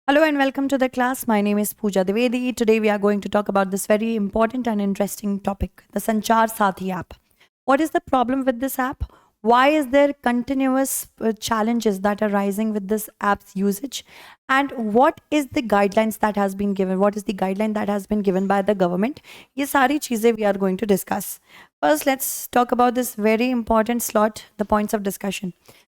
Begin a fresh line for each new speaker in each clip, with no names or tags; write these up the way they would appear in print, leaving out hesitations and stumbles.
Hello and welcome to the class. My name is Pooja Devedi. Today we are going to talk about this very important and interesting topic, the Sanchar Saathi app. What is the problem with this app? Why is there continuous challenges that are rising with this app's usage? And what is the guidelines that has been given? What is the guideline that has been given by the government? ये सारी चीजें we are going to discuss. First, let's talk about this very important slot, the points of discussion.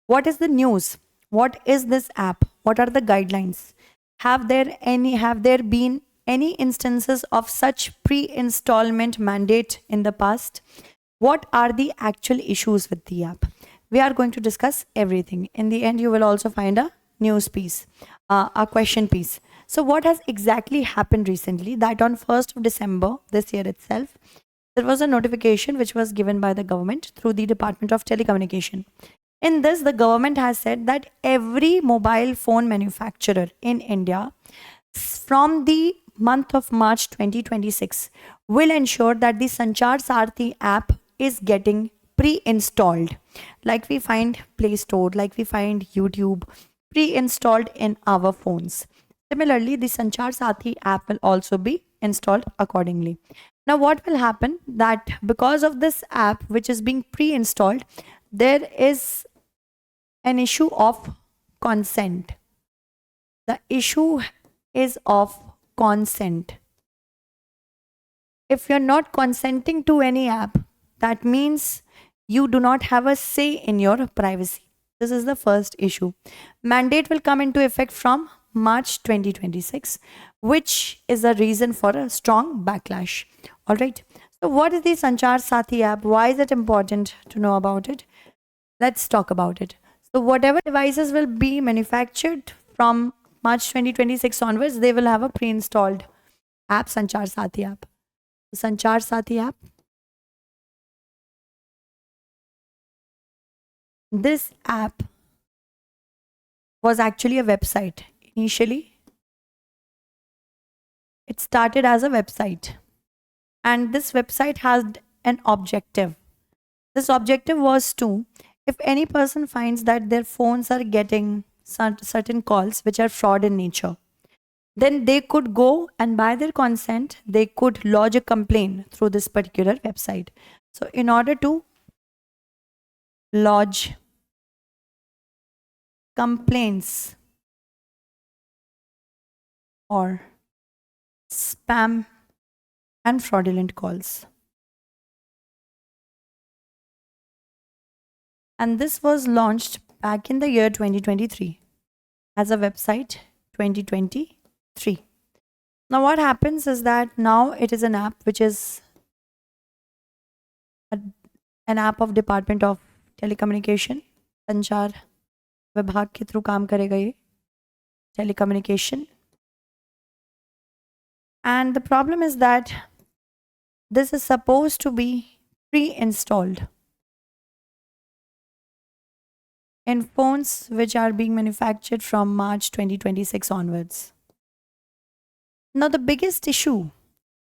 What is the news? What is this app? What are the guidelines? Have there been any instances of such pre-installment mandate in the past? What are the actual issues with the app? We are going to discuss everything. In the end, you will also find a news piece, a question piece. So what has exactly happened recently? That on 1st of December this year itself, there was a notification which was given by the government through the Department of Telecommunication. In this, the government has said that every mobile phone manufacturer in India from the month of March 2026 will ensure that the Sanchar Saathi app is getting pre-installed. Like we find Play Store, like we find YouTube, pre-installed in our phones. Similarly, the Sanchar Saathi app will also be installed accordingly. Now, what will happen that because of this app which is being pre-installed, there is an issue of consent. The issue is of consent. If you're not consenting to any app, that means you do not have a say in your privacy. This is the first issue. Mandate will come into effect from March 2026, which is a reason for a strong backlash. All right. So, what is the Sanchar Saathi app? Why is it important to know about it? Let's talk about it. So, whatever devices will be manufactured from March 2026 onwards, they will have a pre installed app, Sanchar Saathi app. The Sanchar Saathi app. This app was actually a website. Initially, it started as a website, and this website has an objective. This objective was to, if any person finds that their phones are getting certain calls which are fraud in nature, then they could go and by their consent, they could lodge a complaint through this particular website. So, in order to lodge complaints or spam and fraudulent calls. And this was launched back in the year 2023 as a website 2023. Now, what happens is that now it is an app which is an app of Department of Telecommunication. संचार विभाग के through काम करेगा ये telecommunication. And the problem is that this is supposed to be pre-installed in phones which are being manufactured from March 2026 onwards. Now, the biggest issue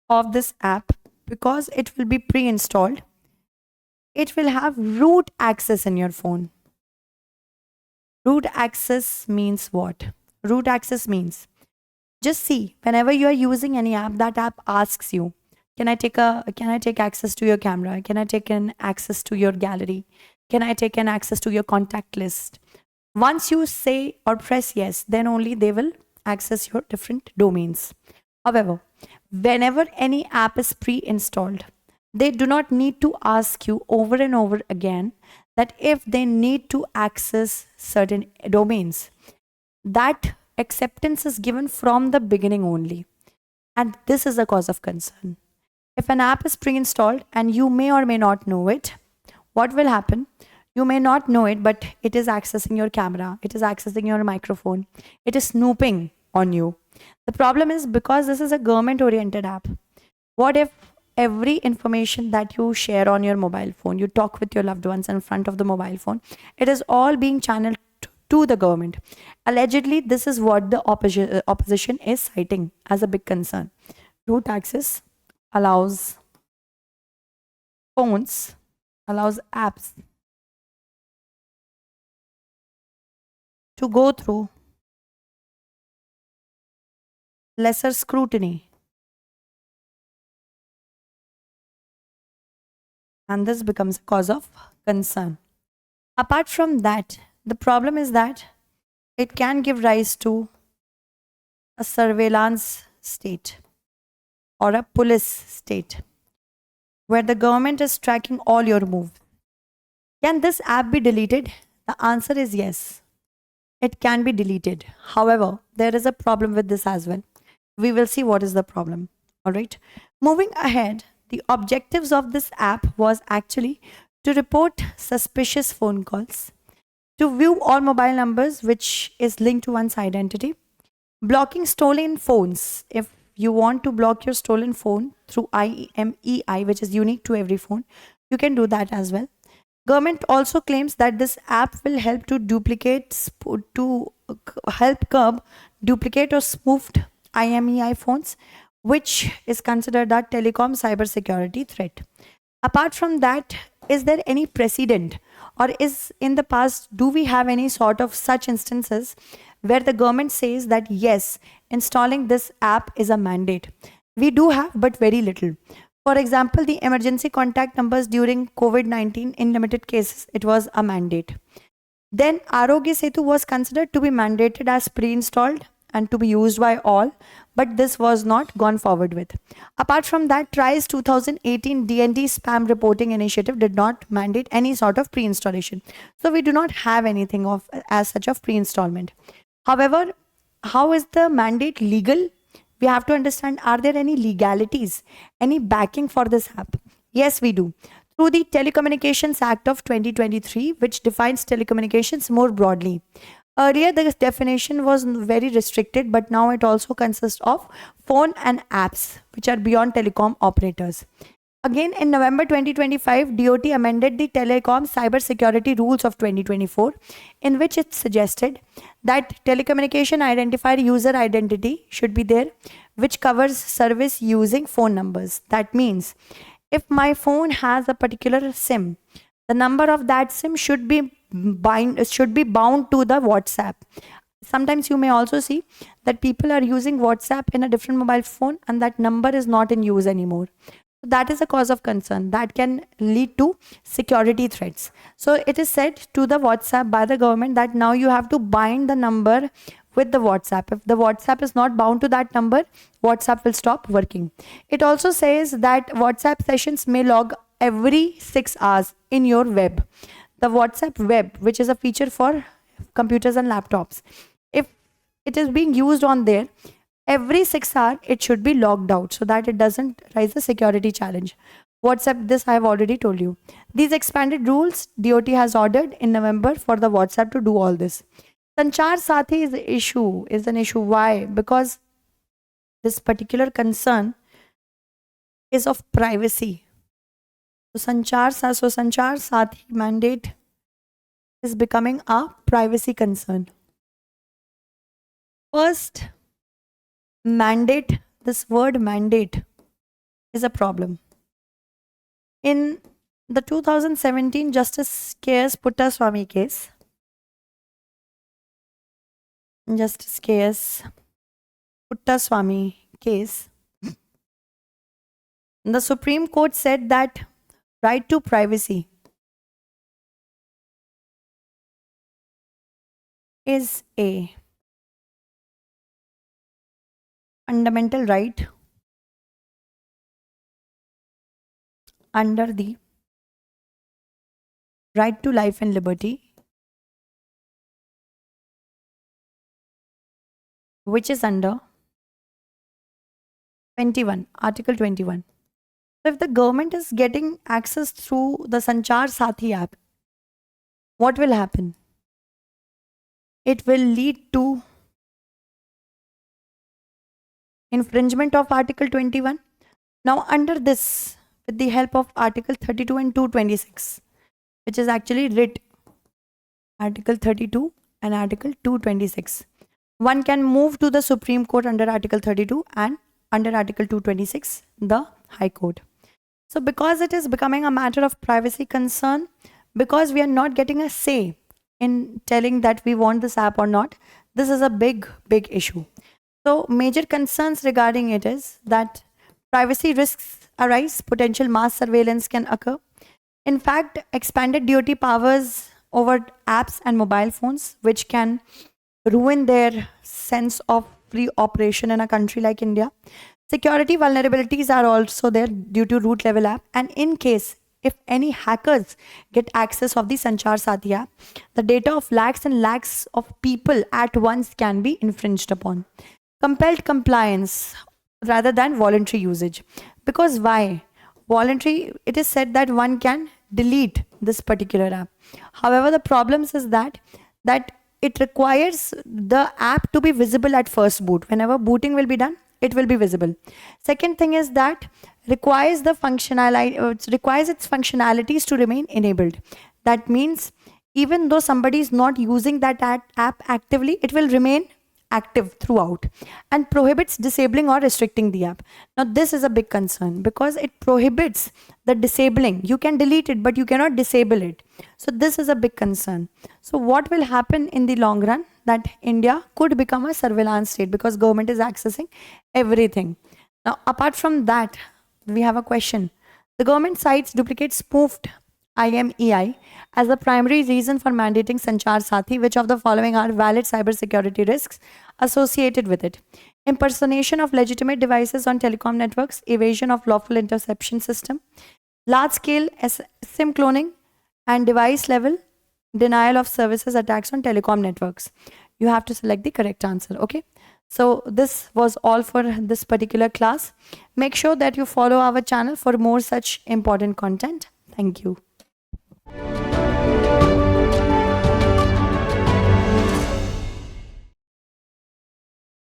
of this app, because it will be pre-installed, it will have root access in your phone. Root access means what? Root access means, just see, whenever you are using any app, that app asks you, can I take access to your camera? Can I take an access to your gallery? Can I take an access to your contact list? Once you say or press yes, then only they will access your different domains. However, whenever any app is pre-installed, they do not need to ask you over and over again that if they need to access certain domains, that acceptance is given from the beginning only. And this is a cause of concern. If an app is pre-installed and you may or may not know it, what will happen? You may not know it, but it is accessing your camera, it is accessing your microphone, it is snooping on you. The problem is because this is a government oriented app. What if every information that you share on your mobile phone, you talk with your loved ones in front of the mobile phone, it is all being channeled to the government? Allegedly, this is what the opposition is citing as a big concern. Root access allows phones, allows apps to go through lesser scrutiny. And this becomes a cause of concern. Apart from that, the problem is that it can give rise to a surveillance state or a police state where the government is tracking all your moves. Can this app be deleted? The answer is yes. It can be deleted. However, there is a problem with this as well. We will see what is the problem. All right. Moving ahead, the objectives of this app was actually to report suspicious phone calls, to view all mobile numbers which is linked to one's identity, blocking stolen phones. If you want to block your stolen phone through IMEI, which is unique to every phone, you can do that as well. Government also claims that this app will help to help curb duplicate or spoofed IMEI phones, which is considered a telecom cybersecurity threat. Apart from that, is there any precedent, or is in the past, do we have any sort of such instances where the government says that yes, installing this app is a mandate? We do have, but very little. For example, the emergency contact numbers during COVID-19, in limited cases, it was a mandate. Then Arogya Setu was considered to be mandated as pre-installed and to be used by all, but this was not gone forward with. Apart from that, TRI's 2018 DND spam reporting initiative did not mandate any sort of pre-installation. So we do not have anything of as such of pre-installment. However, how is the mandate legal? We have to understand, are there any legalities, any backing for this app? Yes, we do. Through the Telecommunications Act of 2023, which defines telecommunications more broadly. Earlier, the definition was very restricted, but now it also consists of phone and apps, which are beyond telecom operators. Again, in November 2025, DOT amended the Telecom Cybersecurity Rules of 2024, in which it suggested that telecommunication identifier user identity should be there, which covers service using phone numbers. That means if my phone has a particular SIM, the number of that SIM should be bound to the WhatsApp. Sometimes you may also see that people are using WhatsApp in a different mobile phone and that number is not in use anymore. That is a cause of concern that can lead to security threats. So it is said to the WhatsApp by the government that now you have to bind the number with the WhatsApp. If the WhatsApp is not bound to that number, WhatsApp will stop working. It also says that WhatsApp sessions may log every 6 hours in your web. The WhatsApp web, which is a feature for computers and laptops, if it is being used on there, every 6 hours it should be logged out so that it doesn't raise a security challenge. WhatsApp, this I have already told you. These expanded rules DOT has ordered in November for the WhatsApp to do all this. Sanchar Saathi is an issue. Why? Because this particular concern is of privacy. So Sanchar Saathi mandate is becoming a privacy concern. First, mandate, this word mandate is a problem. In the 2017 Justice KS Puttaswamy case, Justice KS Puttaswamy case, the Supreme Court said that right to privacy is a fundamental right under the right to life and liberty, which is under 21, Article 21. So if the government is getting access through the Sanchar Saathi app, what will happen? It will lead to infringement of Article 21. Now under this, with the help of Article 32 and 226, which is actually writ Article 32 and Article 226, one can move to the Supreme Court under Article 32 and under Article 226, the High Court. So because it is becoming a matter of privacy concern, because we are not getting a say in telling that we want this app or not, this is a big issue. So major concerns regarding it is that privacy risks arise, potential mass surveillance can occur. In fact, expanded duty powers over apps and mobile phones, which can ruin their sense of free operation in a country like India. Security vulnerabilities are also there due to root level app. And in case if any hackers get access of the Sanchar Saathi app, the data of lakhs and lakhs of people at once can be infringed upon. Compelled compliance rather than voluntary usage. Because why? Voluntary, it is said that one can delete this particular app. However, the problems is that it requires the app to be visible at first boot. Whenever booting will be done, it will be visible. Second thing is that requires the functionality, requires its functionalities to remain enabled. That means even though somebody is not using that app actively, it will remain active throughout, and prohibits disabling or restricting the app. Now this is a big concern because it prohibits the disabling. You can delete it, but you cannot disable it. So this is a big concern. So what will happen in the long run? That India could become a surveillance state because government is accessing everything. Now apart from that, we have a question. The government cites duplicate spoofed IMEI as the primary reason for mandating Sanchar Saathi. Which of the following are valid cybersecurity risks associated with it? Impersonation of legitimate devices on telecom networks, evasion of lawful interception system, large-scale SIM cloning, and device-level denial of services attacks on telecom networks. You have to select the correct answer, okay? So this was all for this particular class. Make sure that you follow our channel for more such important content. Thank you.